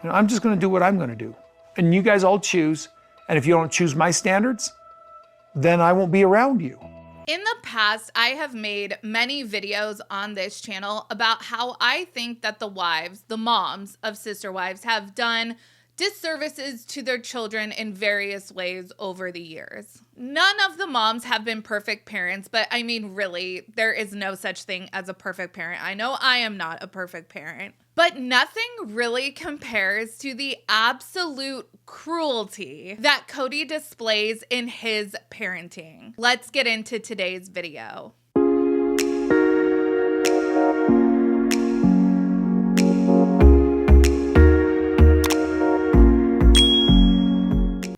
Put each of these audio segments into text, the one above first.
You know, I'm just gonna do what I'm gonna do. And you guys all choose, and if you don't choose my standards, then I won't be around you. In the past, I have made many videos on this channel about how I think that the wives, the moms of sister wives, have done disservices to their children in various ways over the years. None of the moms have been perfect parents, but I mean, really, there is no such thing as a perfect parent. I know I am not a perfect parent, but nothing really compares to the absolute cruelty that Cody displays in his parenting. Let's get into today's video.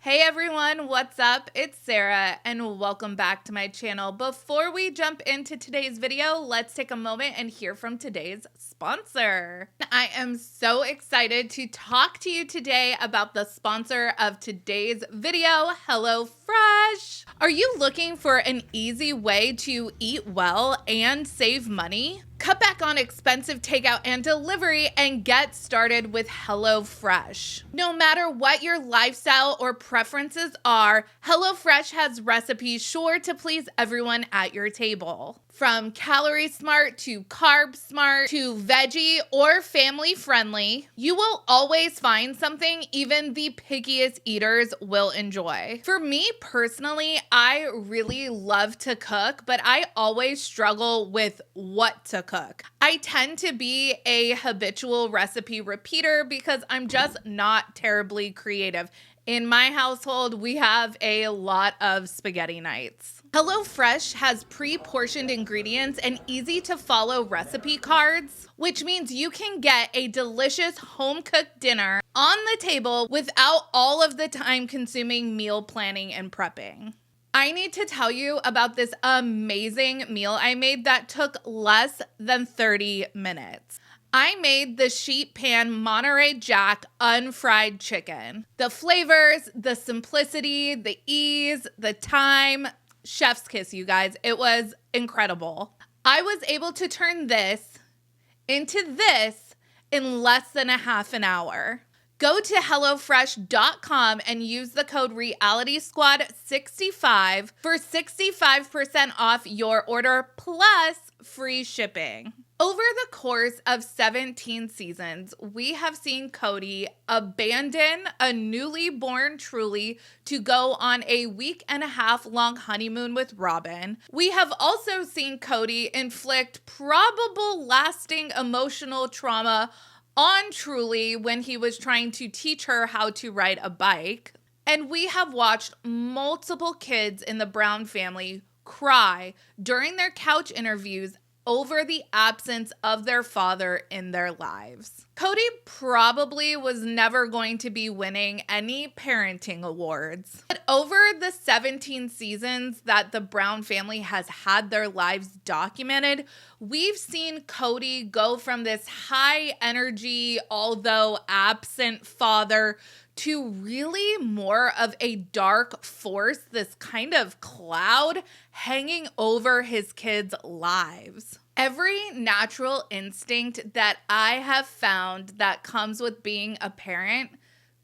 Hey everyone, what's up? It's Sarah and welcome back to my channel. Before we jump into today's video, let's take a moment and hear from today's sponsor. I am so excited to talk to you today about the sponsor of today's video, HelloFresh. Are you looking for an easy way to eat well and save money? Cut back on expensive takeout and delivery and get started with HelloFresh. No matter what your lifestyle or preferences are, HelloFresh has recipes sure to please everyone at your table. From calorie smart to carb smart to veggie or family friendly, you will always find something even the pickiest eaters will enjoy. For me personally, I really love to cook, but I always struggle with what to cook. I tend to be a habitual recipe repeater because I'm just not terribly creative. In my household, we have a lot of spaghetti nights. HelloFresh has pre-portioned ingredients and easy-to-follow recipe cards, which means you can get a delicious home-cooked dinner on the table without all of the time-consuming meal planning and prepping. I need to tell you about this amazing meal I made that took less than 30 minutes. I made the sheet pan Monterey Jack unfried chicken. The flavors, the simplicity, the ease, the time, chef's kiss, you guys. It was incredible. I was able to turn this into this in less than a half an hour. Go to HelloFresh.com and use the code realiteasquad65 for 65% off your order plus free shipping. Over the course of 17 seasons, we have seen Cody abandon a newly born Truly to go on a week-and-a-half-long honeymoon with Robin. We have also seen Cody inflict probable lasting emotional trauma on Truly when he was trying to teach her how to ride a bike. And we have watched multiple kids in the Brown family cry during their couch interviews over the absence of their father in their lives. Cody probably was never going to be winning any parenting awards. But over the 17 seasons that the Brown family has had their lives documented, we've seen Cody go from this high energy, although absent father to really more of a dark force, this kind of cloud hanging over his kids' lives. Every natural instinct that I have found that comes with being a parent,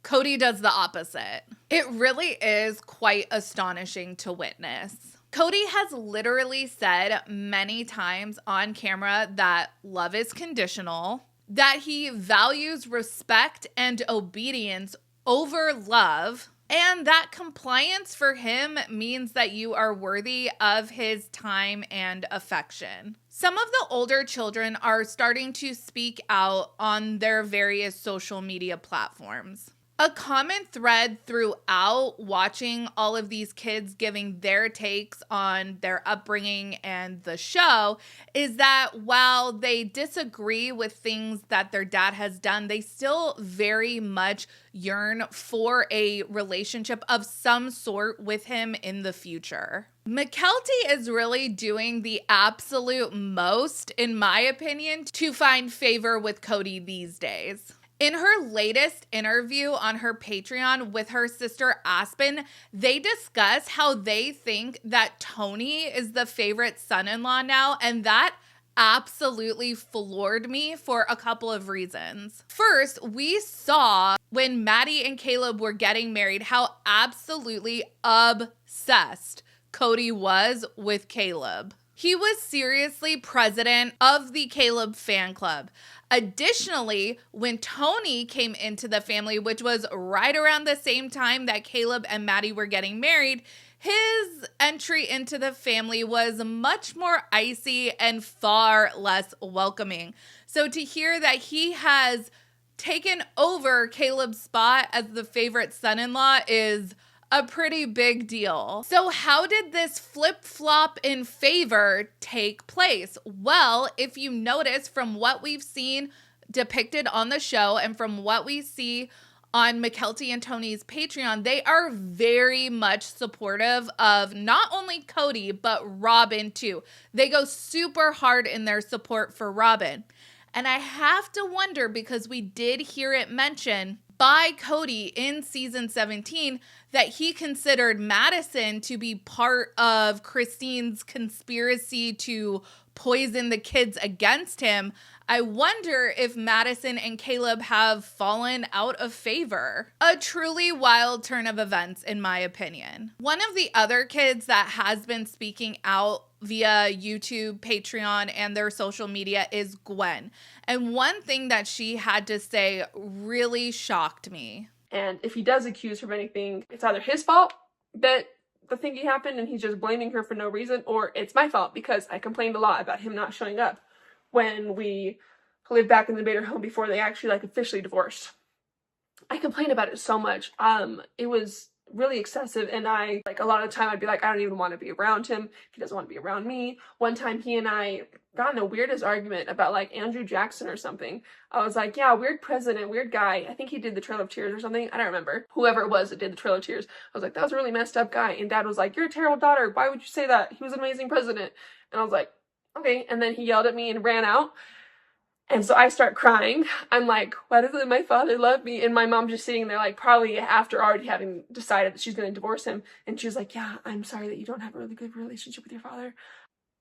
Cody does the opposite. It really is quite astonishing to witness. Cody has literally said many times on camera that love is conditional, that he values respect and obedience over love, and that compliance for him means that you are worthy of his time and affection. Some of the older children are starting to speak out on their various social media platforms. A common thread throughout watching all of these kids giving their takes on their upbringing and the show is that while they disagree with things that their dad has done, they still very much yearn for a relationship of some sort with him in the future. McKelty is really doing the absolute most, in my opinion, to find favor with Cody these days. In her latest interview on her Patreon with her sister Aspen, they discuss how they think that Tony is the favorite son-in-law now, and that absolutely floored me for a couple of reasons. First, we saw when Maddie and Caleb were getting married how absolutely obsessed Kody was with Caleb. He was seriously president of the Caleb fan club. Additionally, when Tony came into the family, which was right around the same time that Caleb and Maddie were getting married, his entry into the family was much more icy and far less welcoming. So to hear that he has taken over Caleb's spot as the favorite son-in-law is a pretty big deal. So how did this flip-flop in favor take place? Well, if you notice from what we've seen depicted on the show and from what we see on McKelty and Tony's Patreon, they are very much supportive of not only Kody, but Robin too. They go super hard in their support for Robin. And I have to wonder, because we did hear it mentioned by Kody in season 17 that he considered Madison to be part of Christine's conspiracy to poison the kids against him. I wonder if Madison and Caleb have fallen out of favor. A truly wild turn of events, in my opinion. One of the other kids that has been speaking out via YouTube, Patreon, and their social media is Gwen. And one thing that she had to say really shocked me. And if he does accuse her of anything, it's either his fault that the thingy happened and he's just blaming her for no reason, or it's my fault because I complained a lot about him not showing up when we lived back in the Bader home before they actually officially divorced. I complained about it so much. It was really excessive, and I a lot of the time I'd be like, I don't even want to be around him. He doesn't want to be around me. One time he and I got in the weirdest argument about Andrew Jackson or something. I was like, yeah, weird president, weird guy. I think he did the Trail of Tears or something. I don't remember. Whoever it was that did the Trail of Tears. I was like, that was a really messed up guy. And Dad was like, you're a terrible daughter. Why would you say that? He was an amazing president. And I was like, okay. And then he yelled at me and ran out. And so I start crying. I'm like, why doesn't my father love me? And my mom just sitting there probably after already having decided that she's going to divorce him. And she was like, yeah, I'm sorry that you don't have a really good relationship with your father.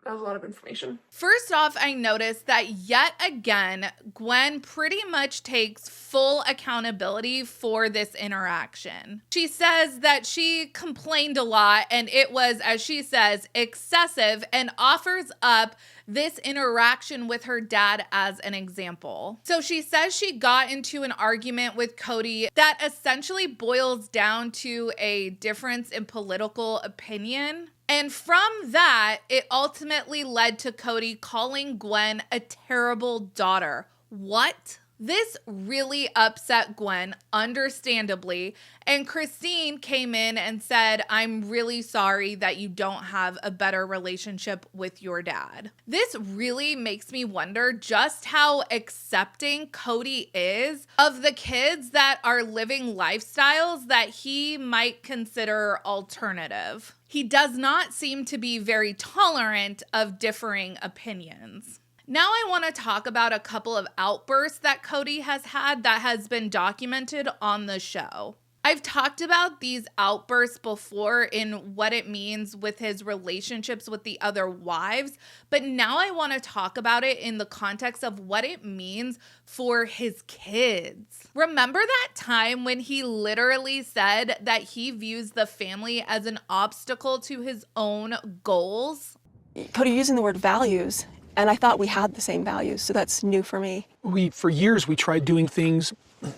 That was a lot of information. First off, I noticed that yet again, Gwen pretty much takes full accountability for this interaction. She says that she complained a lot and it was, as she says, excessive, and offers up this interaction with her dad as an example. So she says she got into an argument with Kody that essentially boils down to a difference in political opinion. And from that, it ultimately led to Kody calling Gwen a terrible daughter. What? This really upset Gwen, understandably, and Christine came in and said, I'm really sorry that you don't have a better relationship with your dad. This really makes me wonder just how accepting Kody is of the kids that are living lifestyles that he might consider alternative. He does not seem to be very tolerant of differing opinions. Now I want to talk about a couple of outbursts that Kody has had that has been documented on the show. I've talked about these outbursts before in what it means with his relationships with the other wives, but now I want to talk about it in the context of what it means for his kids. Remember that time when he literally said that he views the family as an obstacle to his own goals? Kody using the word values, and I thought we had the same values, so that's new for me. For years, we tried doing things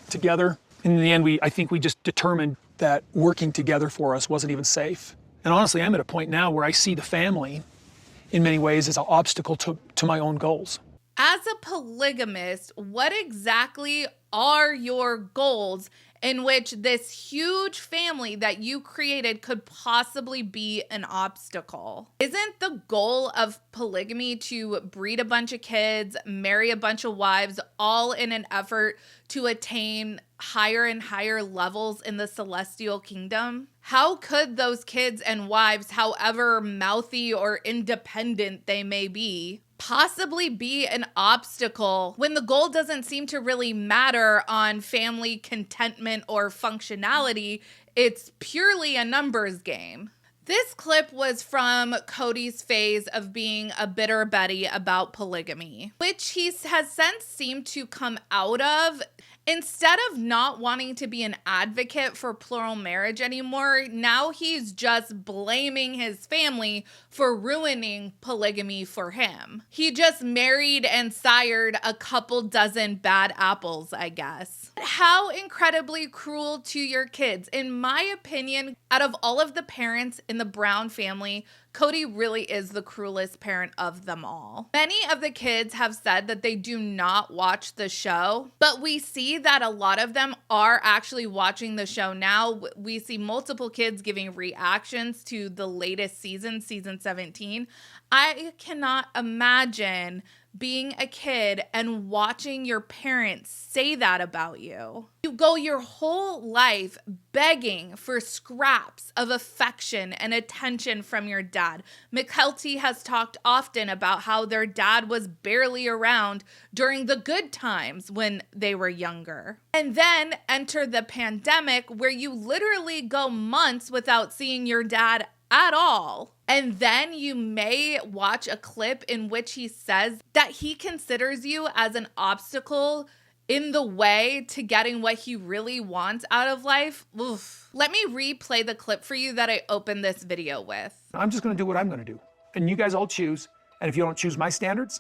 together. In the end, I think we just determined that working together for us wasn't even safe. And honestly, I'm at a point now where I see the family, in many ways, as an obstacle to my own goals. As a polygamist, what exactly are your goals in which this huge family that you created could possibly be an obstacle? Isn't the goal of polygamy to breed a bunch of kids, marry a bunch of wives, all in an effort to attain higher and higher levels in the celestial kingdom? How could those kids and wives, however mouthy or independent they may be, possibly be an obstacle when the goal doesn't seem to really matter on family contentment or functionality? It's purely a numbers game. This clip was from Kody's phase of being a bitter Betty about polygamy, which he has since seemed to come out of. Instead of not wanting to be an advocate for plural marriage anymore, now he's just blaming his family for ruining polygamy for him. He just married and sired a couple dozen bad apples, I guess. How incredibly cruel to your kids. In my opinion, out of all of the parents in the Brown family, Kody really is the cruelest parent of them all. Many of the kids have said that they do not watch the show, but we see that a lot of them are actually watching the show now. We see multiple kids giving reactions to the latest season, season 17. I cannot imagine being a kid and watching your parents say that about you. You go your whole life begging for scraps of affection and attention from your dad. Mykelti has talked often about how their dad was barely around during the good times when they were younger. And then enter the pandemic where you literally go months without seeing your dad at all. And then you may watch a clip in which he says that he considers you as an obstacle in the way to getting what he really wants out of life. Oof. Let me replay the clip for you that I opened this video with. I'm just going to do what I'm going to do. And you guys all choose. And if you don't choose my standards,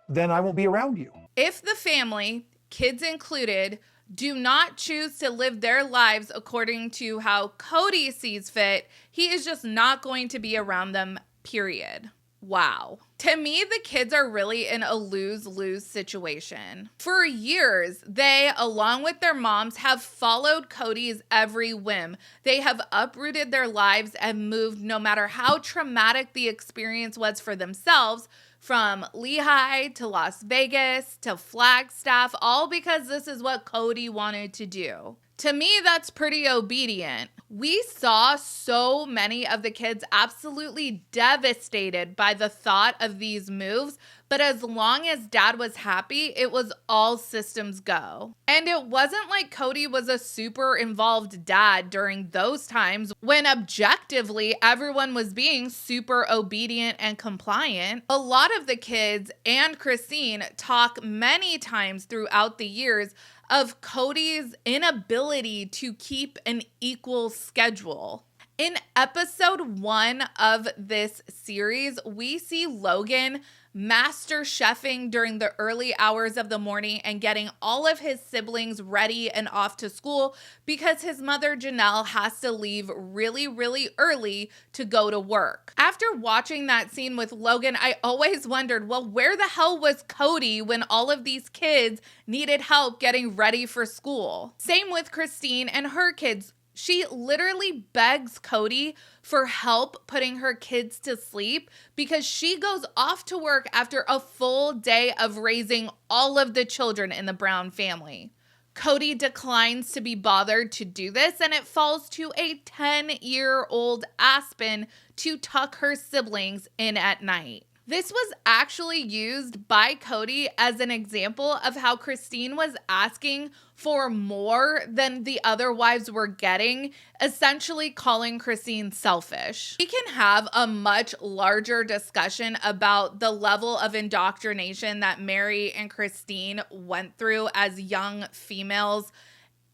then I won't be around you. If the family, kids included, do not choose to live their lives according to how Kody sees fit, he is just not going to be around them, period. Wow. To me, the kids are really in a lose-lose situation. For years, they, along with their moms, have followed Kody's every whim. They have uprooted their lives and moved no matter how traumatic the experience was for themselves, from Lehigh to Las Vegas to Flagstaff, all because this is what Kody wanted to do. To me, that's pretty obedient. We saw so many of the kids absolutely devastated by the thought of these moves, but as long as dad was happy, it was all systems go. And it wasn't like Kody was a super involved dad during those times when objectively everyone was being super obedient and compliant. A lot of the kids and Christine talk many times throughout the years of Kody's inability to keep an equal schedule. In episode 1 of this series, we see Logan master chefing during the early hours of the morning and getting all of his siblings ready and off to school because his mother Janelle has to leave really, really early to go to work. After watching that scene with Logan, I always wondered, well, where the hell was Kody when all of these kids needed help getting ready for school? Same with Christine and her kids. She literally begs Kody for help putting her kids to sleep because she goes off to work after a full day of raising all of the children in the Brown family. Kody declines to be bothered to do this, and it falls to a 10-year-old Aspen to tuck her siblings in at night. This was actually used by Kody as an example of how Christine was asking for more than the other wives were getting, essentially calling Christine selfish. We can have a much larger discussion about the level of indoctrination that Mary and Christine went through as young females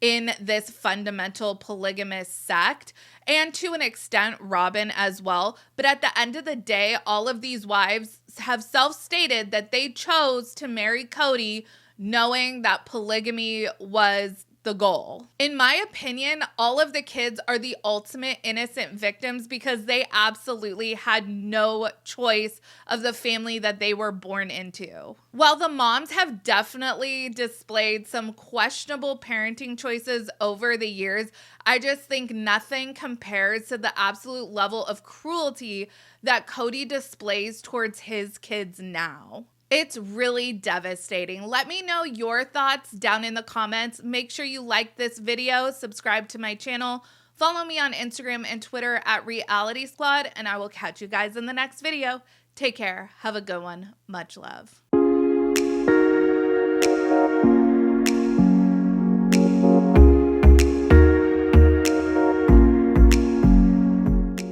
in this fundamental polygamous sect, and to an extent Robin as well. But at the end of the day, all of these wives have self-stated that they chose to marry Kody knowing that polygamy was the goal. In my opinion, all of the kids are the ultimate innocent victims because they absolutely had no choice of the family that they were born into. While the moms have definitely displayed some questionable parenting choices over the years, I just think nothing compares to the absolute level of cruelty that Kody displays towards his kids now. It's really devastating. Let me know your thoughts down in the comments. Make sure you like this video, subscribe to my channel, follow me on Instagram and Twitter at realiteasquad, and I will catch you guys in the next video. Take care. Have a good one. Much love.